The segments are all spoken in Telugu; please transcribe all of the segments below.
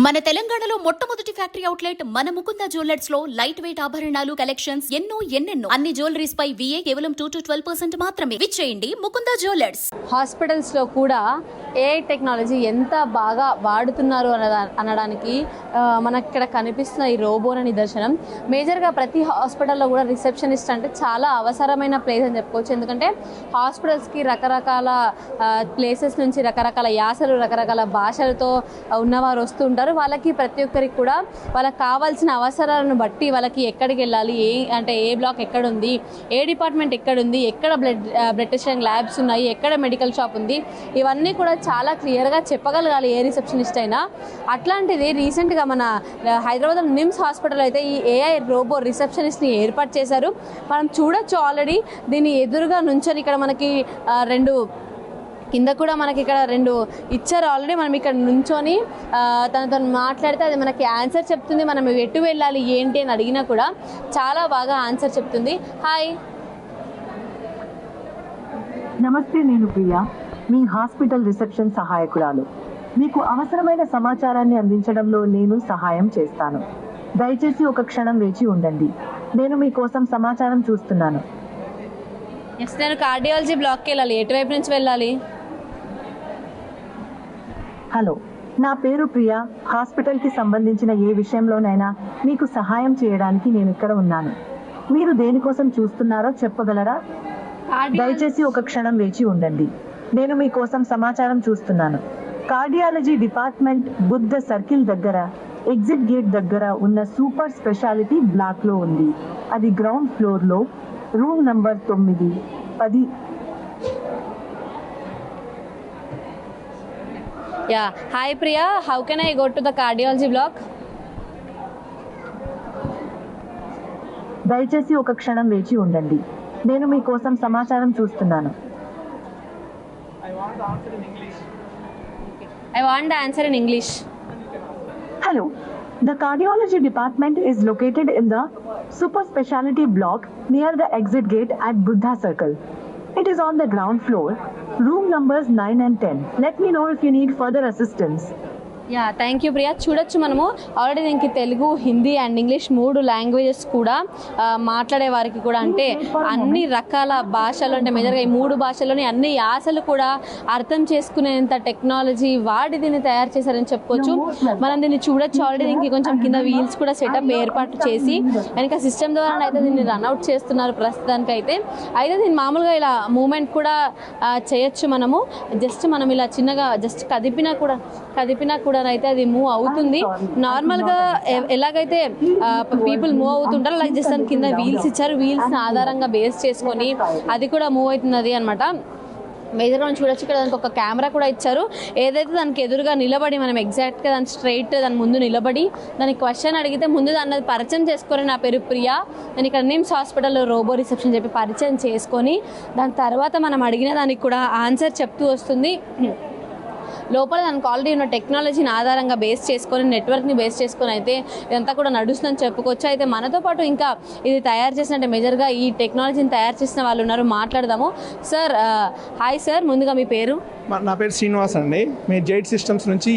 మన తెలంగాణలో మొట్టమొదటి ఫ్యాక్టరీ అవుట్లెట్ మన ముకుంద జ్యువెలర్స్ లో లైట్ వెయిట్ ఆభరణాలు కలెక్షన్స్ ఎన్నెన్నో అన్ని జ్యువెలరీస్ పై VA కేవలం 2 to 12% మాత్రమే. విచ్చేయండి ముకుంద జ్యువెలర్స్. హాస్పిటల్స్ లో కూడా AI టెక్నాలజీ ఎంత బాగా వాడుతున్నారు అనడానికి మనకి ఇక్కడ కనిపిస్తున్న ఈ రోబోన నిదర్శనం. మేజర్గా ప్రతి హాస్పిటల్లో కూడా రిసెప్షనిస్ట్ అంటే చాలా అవసరమైన ప్లేస్ అని చెప్పుకోవచ్చు. ఎందుకంటే హాస్పిటల్స్కి రకరకాల ప్లేసెస్ నుంచి రకరకాల యాసలు రకరకాల భాషలతో ఉన్నవారు వస్తుంటారు. వాళ్ళకి ప్రతి ఒక్కరికి కూడా వాళ్ళకి కావాల్సిన అవసరాలను బట్టి వాళ్ళకి ఎక్కడికి వెళ్ళాలి, ఏ బ్లాక్ ఎక్కడ ఉంది, ఏ డిపార్ట్మెంట్ ఎక్కడ ఉంది, ఎక్కడ బ్లడ్ టెస్టింగ్ ల్యాబ్స్ ఉన్నాయి, ఎక్కడ మెడికల్ షాప్ ఉంది, ఇవన్నీ కూడా చాలా క్లియర్గా చెప్పగలగాలి ఏ రిసెప్షనిస్ట్ అయినా. అట్లాంటిది రీసెంట్గా మన హైదరాబాద్ నిమ్స్ హాస్పిటల్ అయితే ఈ AI రోబో రిసెప్షనిస్ట్ని ఏర్పాటు చేశారు. మనం చూడొచ్చు ఆల్రెడీ దీన్ని ఎదురుగా నుంచొని ఇక్కడ మనకి కింద కూడా మనకి ఇక్కడ 2 ఇచ్చారు ఆల్రెడీ. మనం ఇక్కడ నుంచొని తనతో మాట్లాడితే అది మనకి ఆన్సర్ చెప్తుంది. మనం ఎటు వెళ్ళాలి ఏంటి అని అడిగినా కూడా చాలా బాగా ఆన్సర్ చెప్తుంది. హాయ్, నమస్తే, నేను ప్రియా, మీ హాస్పిటల్ రిసెప్షన్ సహాయకురాలు. మీకు అవసరమైన సమాచారాన్ని అందించడంలో నేను సహాయం చేస్తాను. దయచేసి ఒక క్షణం వేచి ఉండండి. నేను మీకోసం సమాచారం చూస్తున్నాను. నెక్స్ట్ నేను కార్డియాలజీ బ్లాక్కి వెళ్ళాలి. ఎటువైపు నుంచి వెళ్ళాలి? హలో, నా పేరు ప్రియా. హాస్పిటల్కి సంబంధించిన ఏ విషయంలోనైనా మీకు సహాయం చేయడానికి నేను ఇక్కడ ఉన్నాను. మీరు దేనికోసం చూస్తున్నారో చెప్పగలరా? దయచేసి ఒక క్షణం వేచి ఉండండి. నేను మీకోసం సమాచారం చూస్తున్నాను. కార్డియాలజీ డిపార్ట్మెంట్ బుద్ధ సర్కిల్ దగ్గర ఎగ్జిట్ గేట్ దగ్గర ఉన్న సూపర్ స్పెషాలిటీ బ్లాక్ లో ఉంది. అది గ్రౌండ్ ఫ్లోర్ లో room number 9, 10. Yeah. Hi Priya, how can I go to the cardiology block? దయచేసి ఒక క్షణం వేచి ఉండండి. నేను మీకోసం సమాచారం చూస్తున్నాను. I want the answer in English. Hello. The cardiology department is located in the super specialty block near the exit gate at Buddha Circle. It is on the ground floor, room numbers 9 and 10. Let me know if you need further assistance. Thank you Priya. చూడొచ్చు మనము ఆల్రెడీ దీనికి Telugu, Hindi and English 3 languages కూడా మాట్లాడే వారికి కూడా అంటే అన్ని రకాల భాషలు అంటే మేజర్గా ఈ 3 భాషల్లోని అన్ని యాసలు కూడా అర్థం చేసుకునేంత టెక్నాలజీ వాడి దీన్ని తయారు చేశారని చెప్పుకోవచ్చు. మనం దీన్ని చూడొచ్చు ఆల్రెడీ దీనికి కొంచెం కింద వీల్స్ కూడా సెటప్ ఏర్పాటు చేసి వెనక సిస్టమ్ ద్వారా అయితే దీన్ని రన్అట్ చేస్తున్నారు ప్రస్తుతానికి అయితే దీన్ని మామూలుగా ఇలా మూమెంట్ కూడా చేయొచ్చు. మనం ఇలా చిన్నగా జస్ట్ కదిపినా కూడా అయితే అది మూవ్ అవుతుంది. నార్మల్గా ఎలాగైతే పీపుల్ మూవ్ అవుతుంటారు అలాగే జస్ట్ దాని కింద వీల్స్ ఇచ్చారు. వీల్స్ ఆధారంగా బేస్ చేసుకొని అది కూడా మూవ్ అవుతున్నది అనమాట. మేజర్గా మనం చూడొచ్చు. ఇక్కడ దానికి ఒక కెమెరా కూడా ఇచ్చారు. ఏదైతే దానికి ఎదురుగా నిలబడి మనం ఎగ్జాక్ట్గా దాని స్ట్రైట్ దాని ముందు నిలబడి దానికి క్వశ్చన్ అడిగితే ముందు దాన్ని పరిచయం చేసుకొని నా పేరు ప్రియా, నేను ఇక్కడ నిమ్స్ హాస్పిటల్లో రోబో రిసెప్షన్ చెప్పి పరిచయం చేసుకొని దాని తర్వాత మనం అడిగిన దానికి కూడా ఆన్సర్ చెప్తూ వస్తుంది. లోపల దానికి ఆల్రెడీ ఉన్న టెక్నాలజీని ఆధారంగా బేస్ చేసుకొని నెట్వర్క్ని బేస్ చేసుకొని అయితే ఇదంతా కూడా నడుస్తుందని చెప్పుకోవచ్చు. అయితే మనతో పాటు ఇంకా ఇది తయారు చేసినట్టే మేజర్గా ఈ టెక్నాలజీని తయారు చేసిన వాళ్ళు ఉన్నారు, మాట్లాడదాము. సార్, హాయ్ సార్, ముందుగా మీ పేరు? నా పేరు శ్రీనివాస్ అండి. మేము జైడ్ సిస్టమ్స్ నుంచి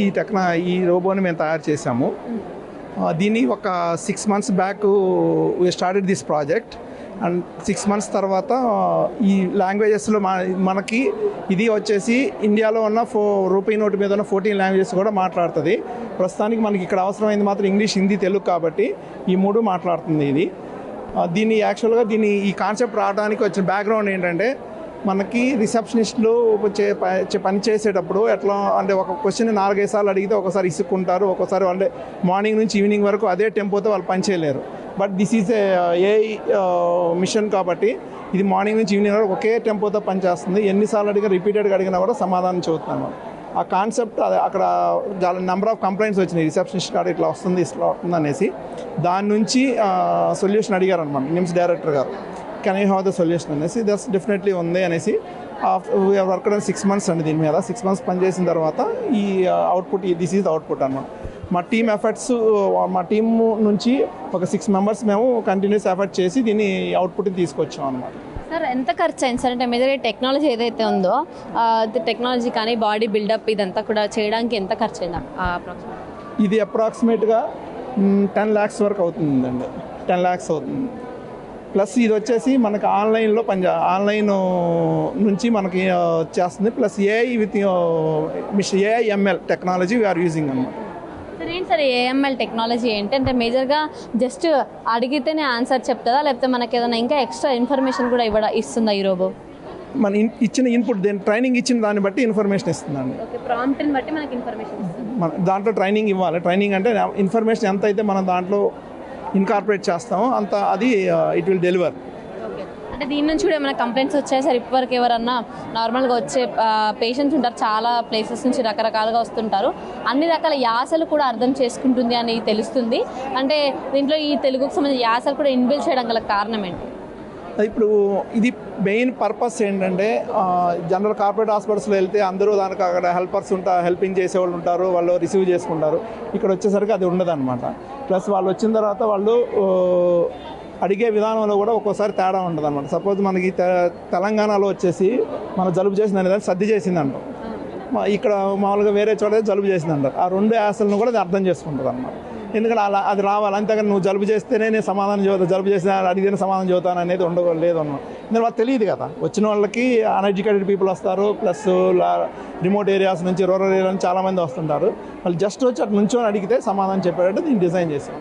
ఈ రోబోని మేము తయారు చేసాము. దీన్ని ఒక 6 months back we started this project. And 6 months తర్వాత ఈ లాంగ్వేజెస్లో మనకి ఇది వచ్చేసి ఇండియాలో ఉన్న రూపాయి నోటు మీద ఉన్న 14 లాంగ్వేజెస్ కూడా మాట్లాడుతుంది. ప్రస్తుతానికి మనకి ఇక్కడ అవసరమైంది మాత్రం ఇంగ్లీష్, హిందీ, తెలుగు కాబట్టి ఈ 3 మాట్లాడుతుంది ఇది. యాక్చువల్గా ఈ కాన్సెప్ట్ రావడానికి వచ్చిన బ్యాక్గ్రౌండ్ ఏంటంటే మనకి రిసెప్షనిస్టులు పని చేసేటప్పుడు ఎట్లా అంటే ఒక క్వశ్చన్ 4-5 సార్లు అడిగితే ఒకసారి ఇసుక్కుంటారు, ఒక్కోసారి అంటే మార్నింగ్ నుంచి ఈవినింగ్ వరకు అదే టెంపోతో వాళ్ళు పని చేయలేరు. But this is AI machine కాబట్టి ఇది మార్నింగ్ నుంచి ఈవినింగ్ వరకు ఒకే టెంపోతో పనిచేస్తుంది. ఎన్నిసార్లు రిపీటెడ్గా అడిగినా కూడా సమాధానం చెబుతున్నాను. ఆ కాన్సెప్ట్ అక్కడ చాలా నెంబర్ ఆఫ్ కంప్లైంట్స్ వచ్చినాయి, రిసెప్షనిస్ట్ కాడ ఇట్లా వస్తుంది అనేసి. దాని నుంచి సొల్యూషన్ అడిగారు అనమాట నిమ్స్ డైరెక్టర్ గారు. Can you have the solution అనేసి. దట్స్ డెఫినెట్లీ ఉంది అనేసి వీ వర్క్ 6 months అండి దీని మీద. 6 months పనిచేసిన తర్వాత ఈ అవుట్పుట్, దిస్ ఈజ్ అవుట్పుట్ అనమాట. మా టీమ్ ఎఫర్ట్స్, మా టీమ్ నుంచి ఒక 6 members మేము కంటిన్యూస్ ఎఫర్ట్ చేసి దీన్ని అవుట్పుట్ని తీసుకొచ్చాం అనమాట. సార్, ఎంత ఖర్చు అయింది సార్? అంటే మేజర్ టెక్నాలజీ ఏదైతే ఉందో టెక్నాలజీ కానీ బాడీ బిల్డప్ ఇదంతా కూడా చేయడానికి ఎంత ఖర్చు అయిందా అప్రాక్సిమేట్? ఇది అప్రాక్సిమేట్గా 10 lakhs వరకు అవుతుందండి. 10 lakhs అవుతుంది. ప్లస్ ఇది వచ్చేసి మనకి ఆన్లైన్లో ఆన్లైన్ నుంచి మనకి చేస్తుంది. Plus AI with AIML technology we are using అన్నమాట. సరే ఏంటి సార్ ఏఎంఎల్ టెక్నాలజీ ఏంటంటే మేజర్గా జస్ట్ అడిగితేనే ఆన్సర్ చెప్తుందా, లేకపోతే మనకి ఏదైనా ఇంకా ఎక్స్ట్రా ఇన్ఫర్మేషన్ కూడా ఇస్తుందా ఈ రోబో? మన ఇచ్చిన ఇన్పుట్ ట్రైనింగ్ ఇచ్చిన దాన్ని బట్టి ఇన్ఫర్మేషన్ ఇస్తుందండి. ఓకే, ప్రాంప్ట్ని బట్టి మనకి ఇన్ఫర్మేషన్ ఇస్తుంది. మన దాంట్లో ట్రైనింగ్ ఇవ్వాలి. ట్రైనింగ్ అంటే ఇన్ఫర్మేషన్ ఎంత అయితే మనం దాంట్లో ఇన్కార్పొరేట్ చేస్తామో అంత అది ఇట్ విల్ డెలివర్. ఓకే, అంటే దీని నుంచి కూడా ఏమైనా కంప్లైంట్స్ వచ్చాయి సార్? ఇప్పటివరకు ఎవరన్నా నార్మల్గా వచ్చే పేషెంట్స్ ఉంటారు, చాలా ప్లేసెస్ నుంచి రకరకాలుగా వస్తుంటారు, అన్ని రకాల యాసలు కూడా అర్థం చేసుకుంటుంది అని తెలుస్తుంది. అంటే దీంట్లో ఈ తెలుగుకు సంబంధించిన యాసలు కూడా ఇన్బిల్డ్ చేయడం గల కారణం ఏంటి? ఇప్పుడు ఇది మెయిన్ పర్పస్ ఏంటంటే జనరల్ కార్పొరేట్ హాస్పిటల్స్లో వెళ్తే అందరూ దానికి అక్కడ హెల్పింగ్ చేసేవాళ్ళు ఉంటారు, వాళ్ళు రిసీవ్ చేసుకుంటారు. ఇక్కడ వచ్చేసరికి అది ఉండదన్నమాట. ప్లస్ వాళ్ళు వచ్చిన తర్వాత వాళ్ళు అడిగే విధానంలో కూడా ఒక్కోసారి తేడా ఉంటుంది అనమాట. సపోజ్ మనకి తెలంగాణలో వచ్చేసి మన జలుబు చేసింది అనేది సర్ది చేసింది అంటాం, ఇక్కడ మామూలుగా వేరే చోట జలుబు చేసింది అంటారు. ఆ రెండు యాసలను కూడా అది అర్థం చేసుకుంటుంది అనమాట. ఎందుకంటే అలా అది రావాలి. అంతేగాని నువ్వు జలుబు చేస్తేనే నేను సమాధానం చదువుతాను, జలుబు చేసిన అడిగితేనే సమాధానం చదువుతాను అనేది ఉండలేదు అన్నమాట. ఎందుకంటే వాళ్ళకి తెలియదు కదా. వచ్చిన వాళ్ళకి అన్ఎడ్యుకేటెడ్ పీపుల్ వస్తారు, ప్లస్ రిమోట్ ఏరియాస్ నుంచి రూరల్ ఏరియా నుంచి చాలామంది వస్తుంటారు. వాళ్ళు జస్ట్ వచ్చి అటు నుంచో అడిగితే సమాధానం చెప్పేటట్టు దీన్ని డిజైన్ చేసాం.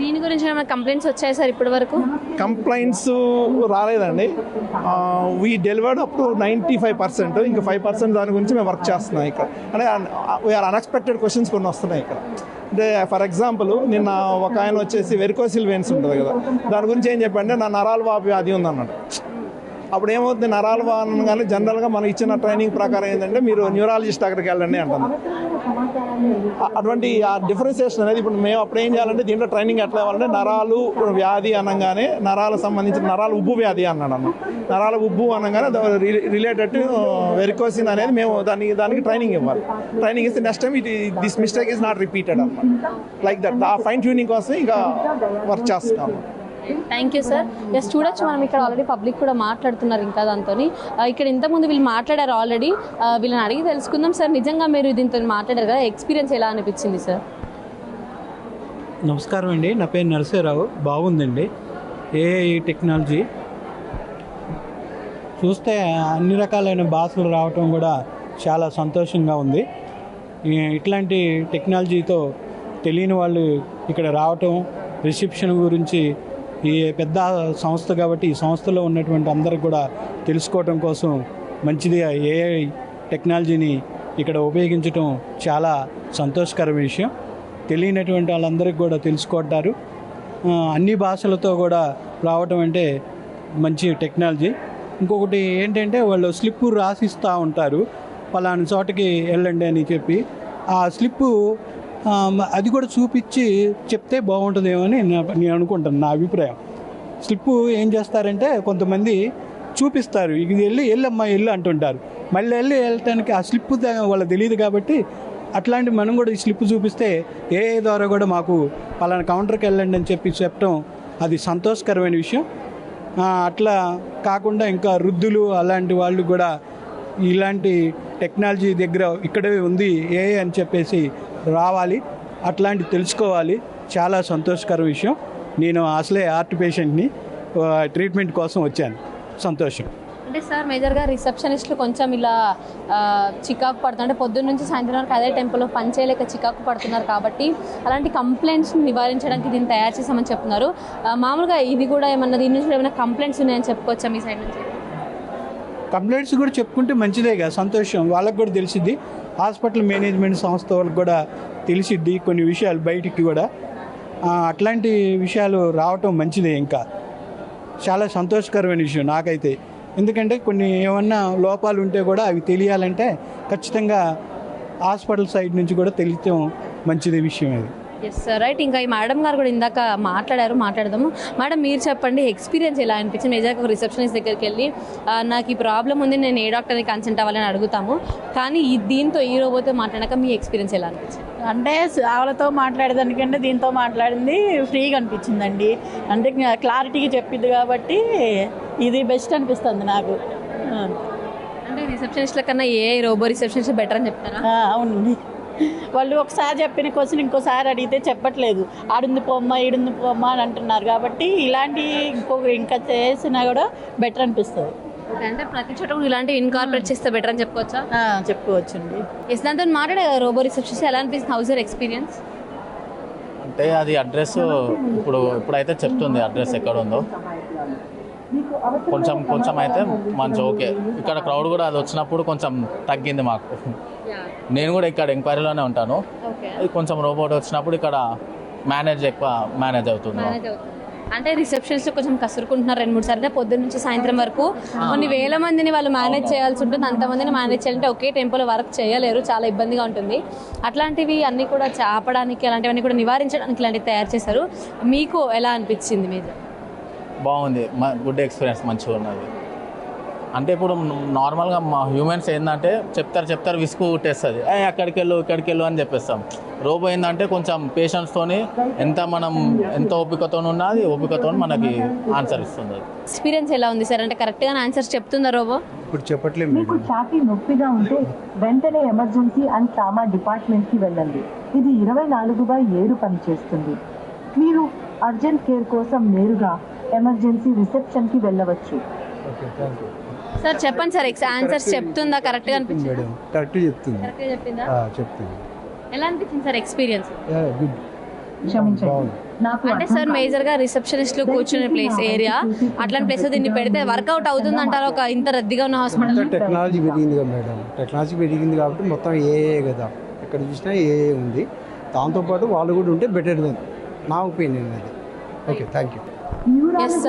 దీని గురించి ఏమైనా కంప్లైంట్స్ వచ్చాయి సార్ ఇప్పటి వరకు? కంప్లైంట్స్ రాలేదండి. We delivered up to 95%. ఇంకా 5% దాని గురించి మేము వర్క్ చేస్తున్నాం ఇక్కడ. అంటే వీఆర్ అన్ఎక్స్పెక్టెడ్ క్వశ్చన్స్ కొన్ని వస్తున్నాయి ఇక్కడ. అంటే ఫర్ ఎగ్జాంపుల్ నిన్న ఒక ఆయన వచ్చేసి వెరికోసిల్ వెయిన్స్ ఉంటుంది కదా, దాని గురించి ఏం చెప్పంటే నా నరాల వాపు వ్యాధి ఉందన్నాడు. అప్పుడు ఏమవుతుంది, నరాల వాపు కానీ జనరల్గా మనకి ఇచ్చిన ట్రైనింగ్ ప్రకారం ఏంటంటే మీరు న్యూరాలజిస్ట్ అక్కడికి వెళ్ళండి అంటుంది. అటువంటి ఆ డిఫరెన్సియేషన్ అనేది ఇప్పుడు మేము అప్పుడు ఏం చేయాలంటే దీంట్లో ట్రైనింగ్ ఎట్లా ఇవ్వాలంటే నరాలు వ్యాధి అనగానే నరాలకు సంబంధించిన నరాల ఉబ్బు వ్యాధి అన్నాడు అన్న. నరాల ఉబ్బు అనగానే రిలేటెడ్ టు వెరికోసిన్ అనేది మేము దానికి ట్రైనింగ్ ఇవ్వాలి. ట్రైనింగ్ ఇస్తే next time this mistake is not repeated అన్నమాట. లైక్ దట్ ఆ ఫైన్ ట్యూనింగ్ కోసం ఇంకా వర్క్ చేస్తున్నాము. Thank you sir. జస్ట్ చూడొచ్చు మనం ఇక్కడ ఆల్రెడీ పబ్లిక్ కూడా మాట్లాడుతున్నారు ఇంకా దాంతో. ఇక్కడ ఇంతకుముందు వీళ్ళు మాట్లాడారు ఆల్రెడీ, వీళ్ళని అడిగి తెలుసుకుందాం. సార్ నిజంగా మీరు దీంతో మాట్లాడారు కదా, ఎక్స్పీరియన్స్ ఎలా అనిపించింది సార్? నమస్కారం అండి, నా పేరు నరసింహరావు. బాగుందండి ఏఐ టెక్నాలజీ. చూస్తే అన్ని రకాలైన భాషలు రావటం కూడా చాలా సంతోషంగా ఉంది. ఇట్లాంటి టెక్నాలజీతో తెలియని వాళ్ళు ఇక్కడ రావటం, రిసెప్షన్ గురించి ఈ పెద్ద సంస్థ కాబట్టి ఈ సంస్థలో ఉన్నటువంటి అందరికి కూడా తెలుసుకోవటం కోసం మంచిదిగా ఏఐ టెక్నాలజీని ఇక్కడ ఉపయోగించడం చాలా సంతోషకరమైన విషయం. తెలియనటువంటి వాళ్ళందరికీ కూడా తెలుసుకుంటారు. అన్ని భాషలతో కూడా రావటం అంటే మంచి టెక్నాలజీ. ఇంకొకటి ఏంటంటే వాళ్ళు స్లిప్పు రాసిస్తూ ఉంటారు, పలానా చోటకి వెళ్ళండి అని చెప్పి. ఆ స్లిప్పు అది కూడా చూపించి చెప్తే బాగుంటుందేమో అని నేను అనుకుంటాను, నా అభిప్రాయం. స్లిప్పు ఏం చేస్తారంటే కొంతమంది చూపిస్తారు, ఇది వెళ్ళమ్మా వెళ్ళు అంటుంటారు. మళ్ళీ వెళ్ళటానికి ఆ స్లిప్పు వాళ్ళకి తెలియదు కాబట్టి అట్లాంటి మనం కూడా ఈ స్లిప్ చూపిస్తే ఏఐ ద్వారా కూడా మాకు పలానా కౌంటర్కి వెళ్ళండి అని చెప్పి చెప్పడం అది సంతోషకరమైన విషయం. అట్లా కాకుండా ఇంకా వృద్ధులు అలాంటి వాళ్ళు కూడా ఇలాంటి టెక్నాలజీ దగ్గర ఇక్కడే ఉంది ఏఐ అని చెప్పేసి రావాలి, అట్లాంటి తెలుసుకోవాలి. చాలా సంతోషకర విషయం. నేను అసలే హార్ట్ పేషెంట్ని, ట్రీట్మెంట్ కోసం వచ్చాను. సంతోషం. అంటే సార్ మేజర్గా రిసెప్షనిస్టులు కొంచెం ఇలా చికాకు పడుతున్నారు, అంటే పొద్దున్న నుంచి సాయంత్రం వరకు అదే టెంపుల్లో పనిచేయలేక చికాకు పడుతున్నారు కాబట్టి అలాంటి కంప్లైంట్స్ని నివారించడానికి దీన్ని తయారు చేసామని చెప్తున్నారు. మామూలుగా ఇది కూడా ఏమన్నా దీని నుంచి ఏమైనా కంప్లైంట్స్ ఉన్నాయని చెప్పుకోవచ్చా మీ సైడ్ నుంచి? కంప్లైంట్స్ కూడా చెప్పుకుంటే మంచిదేగా, సంతోషం. వాళ్ళకు కూడా తెలిసిద్ది, హాస్పిటల్ మేనేజ్మెంట్ సంస్థ వాళ్ళకి కూడా తెలిసిద్ది కొన్ని విషయాలు బయటికి కూడా. అట్లాంటి విషయాలు రావటం మంచిదే. ఇంకా చాలా సంతోషకరమైన విషయం నాకైతే. ఎందుకంటే కొన్ని ఏమన్నా లోపాలు ఉంటే కూడా అవి తెలియాలంటే ఖచ్చితంగా హాస్పిటల్ సైడ్ నుంచి కూడా తెలియటం మంచిదే విషయం అది. Yes sir, right. ఇంకా ఈ మేడం గారు కూడా ఇందాక మాట్లాడదాము. మేడం మీరు చెప్పండి, ఎక్స్పీరియన్స్ ఎలా అనిపించింది? నిజంగా రిసెప్షనిస్ట్ దగ్గరికి వెళ్ళి నాకు ఈ ప్రాబ్లం ఉంది, నేను ఏ డాక్టర్ని కన్సల్ట్ అవ్వాలని అడుగుతాము, కానీ దీంతో ఈ రోబోతో మాట్లాడాక మీ ఎక్స్పీరియన్స్ ఎలా అనిపించింది? అంటే వాళ్ళతో మాట్లాడేదానికంటే దీంతో మాట్లాడింది ఫ్రీగా అనిపించిందండి. అంటే క్లారిటీగా చెప్పింది కాబట్టి ఇది బెస్ట్ అనిపిస్తుంది నాకు. అంటే రిసెప్షనిస్ట్ల కన్నా ఏ రోబో రిసెప్షనిస్ట్ బెటర్ అని చెప్తారా? అవునండి. వాళ్ళు ఒకసారి చెప్పిన క్వశ్చన్ ఇంకోసారి అడిగితే చెప్పట్లేదు, ఆడుంది పోమ్మా ఈడుంది పోమ్మా అని అంటున్నారు. కాబట్టి ఇలాంటి ఇంకా చేసినా కూడా బెటర్ అనిపిస్తుంది. అంటే ప్రతి చోట కూడా ఇలాంటివి ఇన్కార్పొరేట్ చేస్తే బెటర్ అని చెప్పుకోవచ్చా? చెప్పుకోవచ్చండి. ఎస్, దాంతో మాట్లాడే రోబో రిసెప్షనిస్ట్ ఎలా అనిపిస్తుంది? House your experience? అంటే అది అడ్రస్ ఇప్పుడైతే చెప్తుంది అడ్రస్ ఎక్కడ ఉందో. కొంచెం అయితే మంచి ఓకే. ఇక్కడ క్రౌడ్ కూడా అది వచ్చినప్పుడు కొంచెం తగ్గింది మాకు. నేను కూడా ఇక్కడ ఎంక్వైరీలోనే ఉంటాను. అది కొంచెం రోబోట్ వచ్చినప్పుడు ఇక్కడ ఎక్కువ మేనేజ్ అవుతుంది. అంటే రిసెప్షన్స్ కొంచెం కసురుకుంటున్నారు 2-3 సార్లు. పొద్దున్న నుంచి సాయంత్రం వరకు కొన్ని వేల మందిని వాళ్ళు మేనేజ్ చేయాల్సి ఉంటుంది. అంతమందిని మేనేజ్ చేయాలంటే ఒకే టెంపోలో వర్క్ చేయలేరు, చాలా ఇబ్బందిగా ఉంటుంది. అట్లాంటివి అన్నీ కూడా ఆపడానికి, అలాంటివన్నీ కూడా నివారించడానికి ఇలాంటివి తయారు చేశారు. మీకు ఎలా అనిపించింది? మీద బాగుంది, గుడ్ ఎక్స్పీరియన్స్, మంచిగా ఉన్నది. అంటే ఇప్పుడు నార్మల్గా మా హ్యూమన్స్ ఏంటంటే చెప్తారు విసుగు పుట్టేస్తుంది, అక్కడికి వెళ్ళు అని చెప్పేస్తాం. రోబో ఏంటంటే కొంచెం పేషెన్స్తోని ఎంత ఓపికతో ఉన్నది, ఓపికతో మనకి ఆన్సర్ ఇస్తుంది. ఎక్స్పీరియన్స్ ఎలా ఉంది సార్? అంటే కరెక్ట్గా ఆన్సర్స్ చెప్తుందా రోబో? ఇప్పుడు చెప్పట్లేదు. మీకు ఛాతీ నొప్పిగా ఉంటే వెంటనే ఎమర్జెన్సీ అండ్ ట్రామా డిపార్ట్మెంట్ కి వెళ్ళండి. ఇది 24/7 పనిచేస్తుంది. మీరు అర్జెంట్ కేర్ కోసం నేరుగా ఎమర్జెన్సీ రిసెప్షన్ కి వెళ్ళవచ్చు. సార్ చెప్పండి సార్, ఆన్సర్స్ చెప్తుందా? కరెక్ట్గా అనిపించింది? కరెక్ట్గా చెప్తుంది. కరెక్ట్గా చెప్పిందా? చెప్తుంది. ఎలా అనిపించింది సార్ ఎక్స్పీరియన్స్? గుడ్. క్షమించండి, నాకు అంటే సార్ మేజర్గా రిసెప్షనిస్టులు కూర్చునే ప్లేస్ ఏరియా, అట్లాంటి ప్లేస్ దీన్ని పెడితే వర్కౌట్ అవుతుంది అంటారా? ఒక ఇంత రద్దీగా ఉన్న హాస్పిటల్. టెక్నాలజీ పెరిగింది కదా మేడం, టెక్నాలజీ పెరిగింది కాబట్టి మొత్తం ఏఏ కదా, ఎక్కడ చూసినా ఏఏ ఉంది. దాంతోపాటు వాళ్ళు కూడా ఉంటే బెటర్ దెన్ నా ఒపీనియన్ అది. Okay, thank you. ఎస్,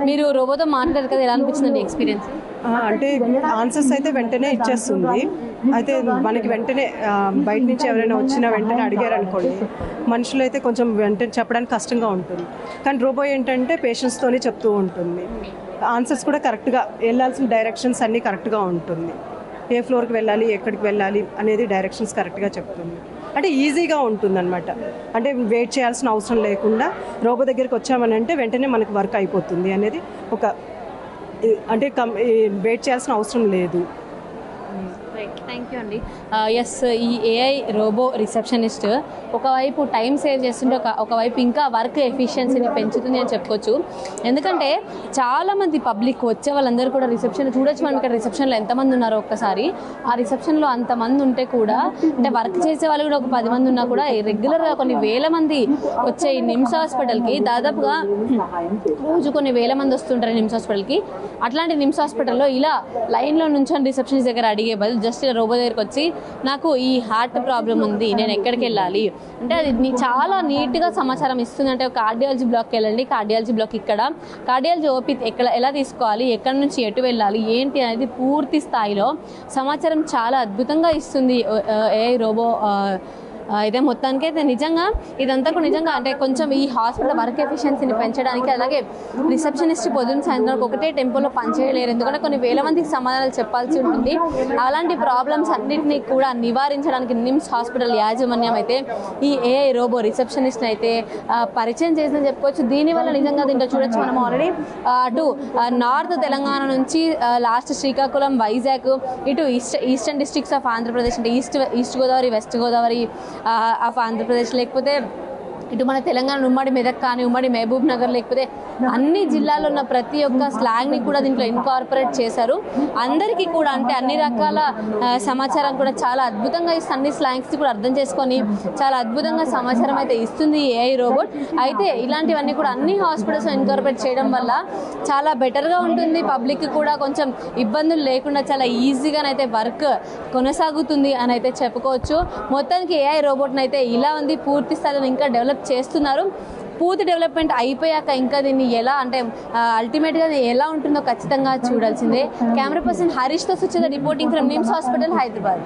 మీరు రోబోతో మాట్లాడారు కదా, ఎలా అనిపించిందండి ఎక్స్పీరియన్స్? అంటే ఆన్సర్స్ అయితే వెంటనే ఇచ్చేస్తుంది. అయితే మనకి వెంటనే బయట నుంచి ఎవరైనా వచ్చినా వెంటనే అడిగారు అనుకోండి, మనుషులు అయితే కొంచెం వెంటనే చెప్పడానికి కష్టంగా ఉంటుంది. కానీ రోబో ఏంటంటే పేషెన్స్తోనే చెప్తూ ఉంటుంది. ఆన్సర్స్ కూడా కరెక్ట్గా, వెళ్ళాల్సిన డైరెక్షన్స్ అన్నీ కరెక్ట్గా ఉంటుంది. ఏ ఫ్లోర్కి వెళ్ళాలి, ఎక్కడికి వెళ్ళాలి అనేది డైరెక్షన్స్ కరెక్ట్గా చెప్తుంది. అంటే ఈజీగా ఉంటుందన్నమాట. అంటే వెయిట్ చేయాల్సిన అవసరం లేకుండా రోబో దగ్గరికి వచ్చామనంటే వెంటనే మనకు వర్క్ అయిపోతుంది అనేది ఒక, అంటే వెయిట్ చేయాల్సిన అవసరం లేదు. థ్యాంక్ యూ అండి. ఎస్, ఈ ఏఐ రోబో రిసెప్షనిస్ట్ ఒకవైపు టైం సేవ్ చేస్తుంటే ఒకవైపు ఇంకా వర్క్ ఎఫిషియన్సీని పెంచుతుంది అని చెప్పుకోవచ్చు. ఎందుకంటే చాలామంది పబ్లిక్ వచ్చే వాళ్ళందరూ కూడా రిసెప్షన్ చూడొచ్చు. మనం ఇక్కడ రిసెప్షన్లో ఎంతమంది ఉన్నారో ఒక్కసారి, ఆ రిసెప్షన్లో అంతమంది ఉంటే కూడా, అంటే వర్క్ చేసే వాళ్ళు కూడా ఒక 10 మంది ఉన్నా కూడా రెగ్యులర్గా కొన్ని వేల మంది వచ్చే ఈ నిమ్స్ హాస్పిటల్కి దాదాపుగా రోజు కొన్ని వేల మంది వస్తుంటారు నిమ్స్ హాస్పిటల్కి. అట్లాంటి నిమ్స్ హాస్పిటల్లో ఇలా లైన్లో నుంచి రిసెప్షనిస్ట్ దగ్గర అడిగే బదులు జస్ట్ రోబో దగ్గరికి వచ్చి నాకు ఈ హార్ట్ ప్రాబ్లం ఉంది, నేను ఎక్కడికి వెళ్ళాలి అంటే అది చాలా నీట్గా సమాచారం ఇస్తుంది. అంటే కార్డియాలజీ బ్లాక్కి వెళ్ళండి, కార్డియాలజీ బ్లాక్ ఇక్కడ, కార్డియాలజీ ఓపీ ఎలా తీసుకోవాలి, ఎక్కడి నుంచి ఎటు వెళ్ళాలి ఏంటి అనేది పూర్తి స్థాయిలో సమాచారం చాలా అద్భుతంగా ఇస్తుంది ఏఐ రోబో. అయితే మొత్తానికి అయితే నిజంగా ఇదంతా కూడా నిజంగా అంటే కొంచెం ఈ హాస్పిటల్ వర్క్ ఎఫిషియన్సీని పెంచడానికి, అలాగే రిసెప్షనిస్ట్ పొద్దున్న సాయంత్రం ఒకటే టెంపోలో పనిచేయలేరు, ఎందుకంటే కొన్ని వేల మందికి సమాధానాలు చెప్పాల్సి ఉంటుంది. అలాంటి ప్రాబ్లమ్స్ అన్నింటినీ కూడా నివారించడానికి నిమ్స్ హాస్పిటల్ యాజమాన్యం అయితే ఈ ఏఐ రోబో రిసెప్షనిస్ట్ అయితే పరిచయం చేసిందని చెప్పుకోవచ్చు. దీనివల్ల నిజంగా దీంట్లో చూడొచ్చు మనం ఆల్రెడీ అటు నార్త్ తెలంగాణ నుంచి లాస్ట్ శ్రీకాకుళం, వైజాగ్, ఇటు ఈస్టర్న్ డిస్ట్రిక్ట్స్ ఆఫ్ ఆంధ్రప్రదేశ్ అంటే east Godavari, west Godavari of Andhra Pradesh, లేకపోతే ఇటు మన తెలంగాణ ఉమ్మడి మెదక్ కానీ, ఉమ్మడి మహబూబ్ నగర్, లేకపోతే అన్ని జిల్లాల్లో ఉన్న ప్రతి ఒక్క స్లాంగ్ని కూడా దీంట్లో ఇన్కార్పొరేట్ చేశారు. అందరికీ కూడా అంటే అన్ని రకాల సమాచారం కూడా చాలా అద్భుతంగా ఇస్తుంది. అన్ని స్లాంగ్స్ కూడా అర్థం చేసుకొని చాలా అద్భుతంగా సమాచారం అయితే ఇస్తుంది ఏఐ రోబోట్. అయితే ఇలాంటివన్నీ కూడా అన్ని హాస్పిటల్స్ ఇన్కార్పొరేట్ చేయడం వల్ల చాలా బెటర్గా ఉంటుంది. పబ్లిక్ కూడా కొంచెం ఇబ్బందులు లేకుండా చాలా ఈజీగానైతే వర్క్ కొనసాగుతుంది అని అయితే చెప్పుకోవచ్చు. మొత్తానికి ఏఐ రోబోట్ని అయితే ఇలా ఉంది. పూర్తి స్థాయిలో ఇంకా డెవలప్ చేస్తున్నారు. పూర్తి డెవలప్మెంట్ అయిపోయాక ఇంకా దీన్ని ఎలా అంటే అల్టిమేట్గా ఎలా ఉంటుందో ఖచ్చితంగా చూడాల్సిందే. కెమెరా పర్సన్ హరీష్తో సుచేత reporting from NIMS hospital, Hyderabad.